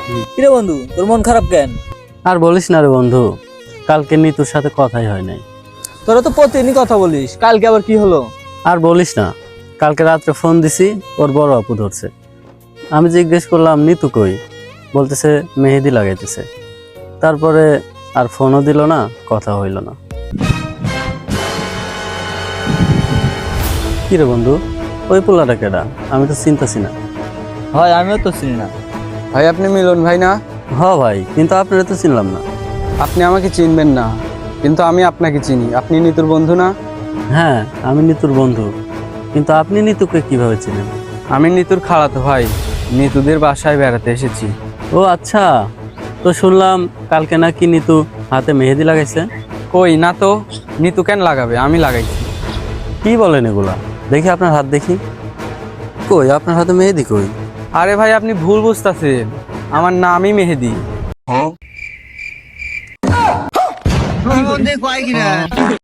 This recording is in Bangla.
কিরে বন্ধু, তোর মন খারাপ কেন? আর বলিস না রে বন্ধু, কালকে নিতুর সাথে কথাই হয় নাই। তোরা তো প্রতিদিনই কথা বলিস, কালকে আবার কি হলো? আর বলিস না, কালকে রাত্রে ফোন দিছি, ওর বড় আপু ধরছে। আমি জিজ্ঞেস করলাম নিতু কই, বলতেছে মেহেদি লাগাইতেছে। তারপরে আর ফোনও দিল না, কথা হইল না। কি রে বন্ধু, ওই পোলাটা কেডা? আমি তো চিন্তাছি না। হয়, আমিও তো চিনি না। ভাই আপনি মিলন ভাই না? হ ভাই, কিন্তু আপনারা তো চিনলাম না। আপনি আমাকে চিনবেন না, কিন্তু আমি আপনাকে চিনি। আপনি নিতুর বন্ধু না? হ্যাঁ, আমি নিতুর বন্ধু, কিন্তু আপনি নিতুকে কিভাবে চিনেন? আমি নিতুর খালাতো ভাই, নিতুদের বাসায় বেড়াতে এসেছি। ও আচ্ছা, তো শুনলাম কালকে নাকি নিতু হাতে মেহেদি লাগাইছে। কই না তো, নিতু কেন লাগাবে? আমি লাগাইছি। কি বলেন এগুলা? দেখি আপনার হাত দেখি। কই আপনার হাতে মেহেদি কই? আরে ভাই আপনি ভুল বুঝতেছেন, আমার নামই মেহেদি।